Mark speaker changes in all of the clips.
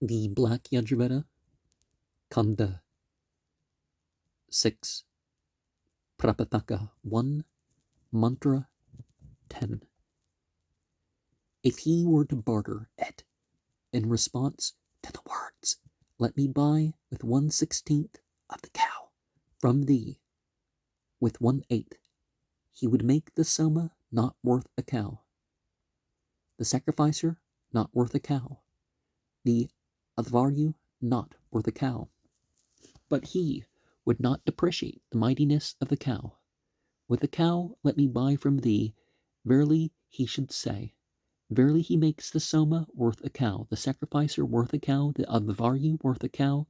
Speaker 1: The BlackYagur, Kanda 6, Prapathaka 1, Mantra 10. If he were to barter it in response to the words, "Let me buy with 1/16 of the cow from thee with 1/8, he would make the soma not worth a cow, the sacrificer not worth a cow, the advaryu not worth a cow. But he would not depreciate the mightiness of the cow. With the cow let me buy from thee, verily he should say. Verily he makes the soma worth a cow, the sacrificer worth a cow, the advaryu worth a cow,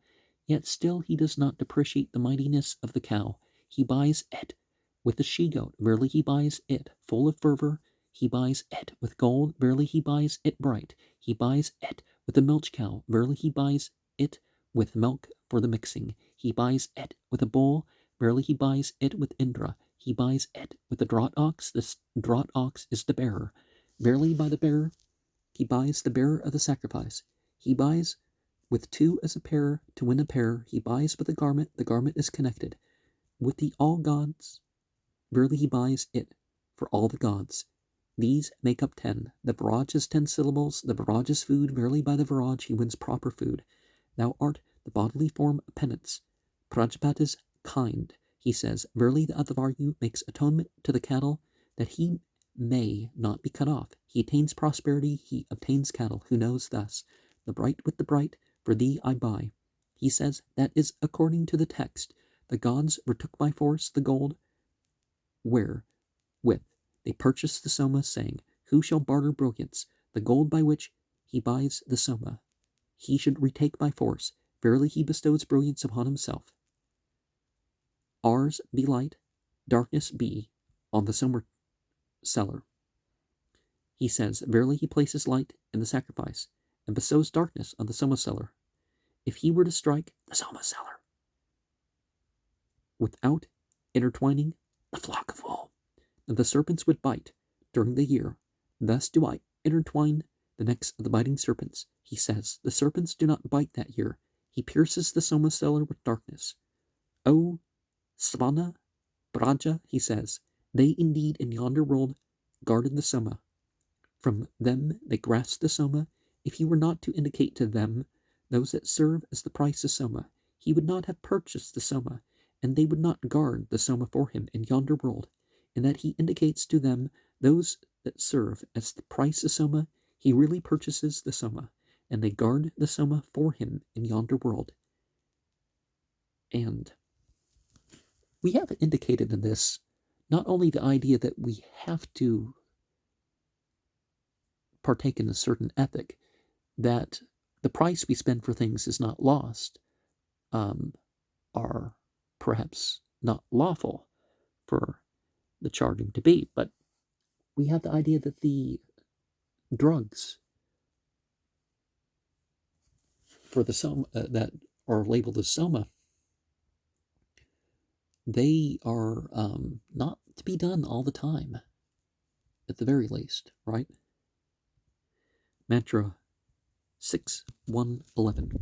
Speaker 1: yet still he does not depreciate the mightiness of the cow. He buys it with the she-goat, verily he buys it full of fervor. He buys it with gold, verily he buys it bright. He buys it with the milch cow, verily he buys it with milk for the mixing. He buys it with a bull, verily he buys it with Indra. He buys it with the draught ox, the draught ox is the bearer. Verily by the bearer, he buys the bearer of the sacrifice. He buys with two as a pair to win a pair. He buys with the garment is connected. With the all gods, verily he buys it for all the gods. These make up 10. The Viraj is 10 syllables. The Viraj is food. Verily by the Viraj he wins proper food. Thou art the bodily form of penance. Prajapati is kind. He says, verily the Advaryu makes atonement to the cattle that he may not be cut off. He attains prosperity, he obtains cattle. Who knows thus? The bright with the bright, for thee I buy. He says, that is according to the text. The gods retook by force the gold, wherewith they purchased the soma, saying, who shall barter brilliance? The gold by which he buys the soma, he should retake by force. Verily he bestows brilliance upon himself. Ours be light, darkness be on the soma seller. He says, verily he places light in the sacrifice, and bestows darkness on the soma seller. If he were to strike the soma seller without intertwining the flock of wool, the serpents would bite during the year. Thus do I intertwine the necks of the biting serpents. He says, the serpents do not bite that year. He pierces the soma seller with darkness. O Svana Braja, he says, they indeed in yonder world guarded the soma. From them they grasped the soma. If he were not to indicate to them those that serve as the price of soma, he would not have purchased the soma, and they would not guard the soma for him in yonder world. In that he indicates to them those that serve as the price of soma, he really purchases the soma, and they guard the soma for him in yonder world. And we have indicated in this not only the idea that we have to partake in a certain ethic, that the price we spend for things is not lost, are perhaps not lawful for the charging to be, but we have the idea that the drugs for the soma that are labeled as soma, they are not to be done all the time, at the very least, right? Mantra 6.1.11.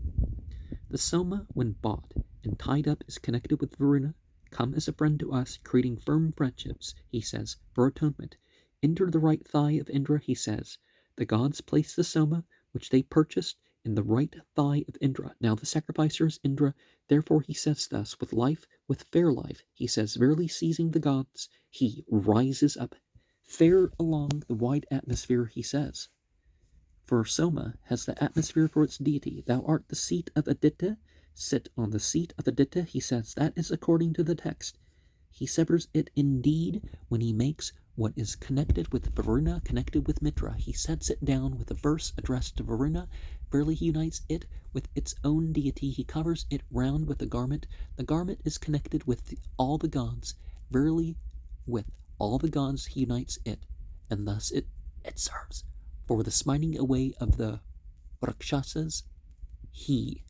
Speaker 1: The soma, when bought and tied up, is connected with Varuna. Come as a friend to us, creating firm friendships, he says, for atonement. Enter the right thigh of Indra, he says. The gods place the soma, which they purchased, in the right thigh of Indra. Now the sacrificer is Indra, therefore he says thus, with life, with fair life, he says, verily seizing the gods, he rises up, fair along the wide atmosphere, he says. For soma has the atmosphere for its deity. Thou art the seat of Aditya, sit on the seat of Aditya, he says. That is according to the text. He severs it indeed when he makes what is connected with Varuna, connected with Mitra. He sets it down with a verse addressed to Varuna. Verily he unites it with its own deity. He covers it round with the garment. The garment is connected with all the gods. Verily with all the gods he unites it, and thus it serves. For the smiting away of the Rakshasas, he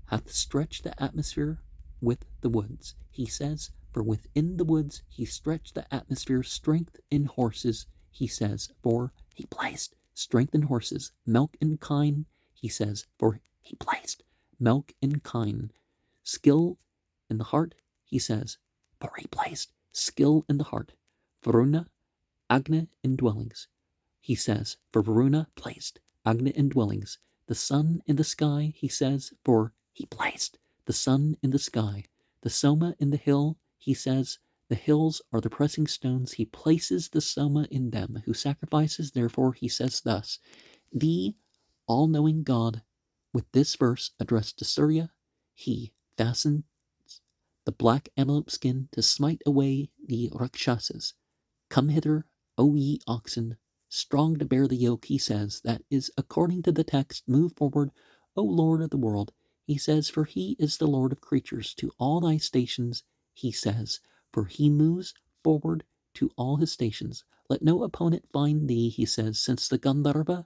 Speaker 1: hath stretched the atmosphere with the woods. He says, for within the woods he stretched the atmosphere, strength in horses, he says, for he placed strength in horses, milk and kine, he says, for he placed milk in kine. Skill in the heart, he says, for he placed skill in the heart. Varuna, Agni in dwellings. He says, for Varuna placed Agni in dwellings. The sun in the sky, he says, for he placed the sun in the sky. The Soma in the hill, he says, the hills are the pressing stones. He places the Soma in them. Who sacrifices, therefore, he says thus, the all-knowing God, with this verse addressed to Surya, he fastens the black antelope skin to smite away the Rakshasas. Come hither, O ye oxen, strong to bear the yoke, he says. That is according to the text. Move forward, O Lord of the world, he says, for he is the Lord of creatures. To all thy stations, he says, for he moves forward to all his stations. Let no opponent find thee, he says, since the Gandharva,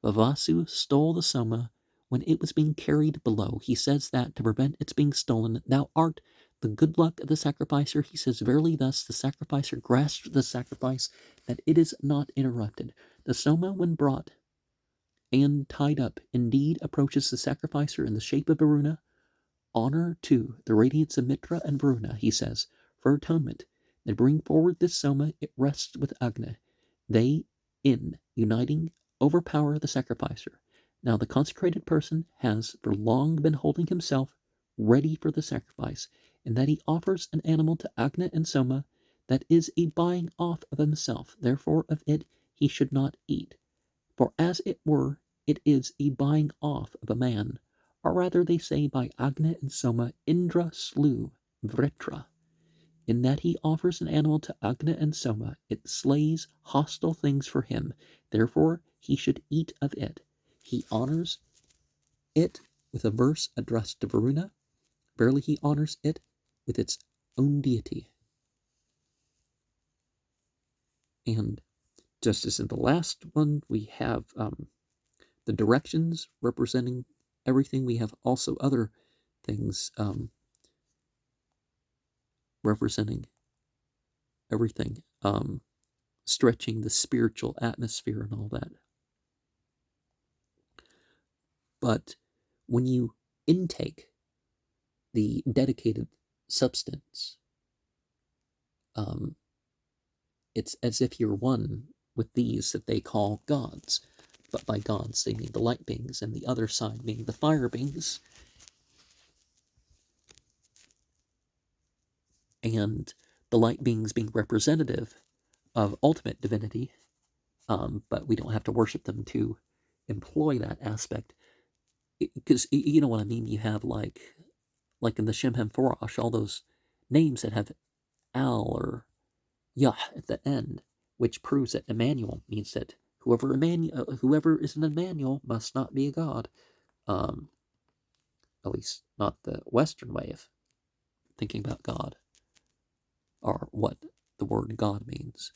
Speaker 1: Vavasu, stole the Soma when it was being carried below. He says that to prevent its being stolen, thou art the good luck of the sacrificer. He says, verily thus the sacrificer grasps the sacrifice, that it is not interrupted. The Soma, when brought and tied up, indeed approaches the sacrificer in the shape of Varuna. Honor to the radiance of Mitra and Varuna, he says, for atonement. They bring forward this Soma, it rests with Agni. They, in uniting, overpower the sacrificer. Now the consecrated person has for long been holding himself ready for the sacrifice, in that he offers an animal to Agni and Soma that is a buying off of himself. Therefore of it he should not eat. For as it were, it is a buying off of a man. Or rather they say by Agni and Soma Indra slew Vritra. In that he offers an animal to Agni and Soma, it slays hostile things for him. Therefore he should eat of it. He honors it with a verse addressed to Varuna. Verily he honors it with its own deity. And just as in the last one, we have the directions representing everything. We have also other things representing everything, stretching the spiritual atmosphere and all that. But when you intake the dedicated substance, it's as if you're one with these that they call gods. But by gods, they mean the light beings, and the other side being the fire beings. And the light beings being representative of ultimate divinity, but we don't have to worship them to employ that aspect. Because you know what I mean? You have like in the Shemhem Farash, all those names that have Al or Yah at the end, which proves that Emmanuel means that whoever is an Emmanuel must not be a god. At least not the Western way of thinking about God, or what the word God means.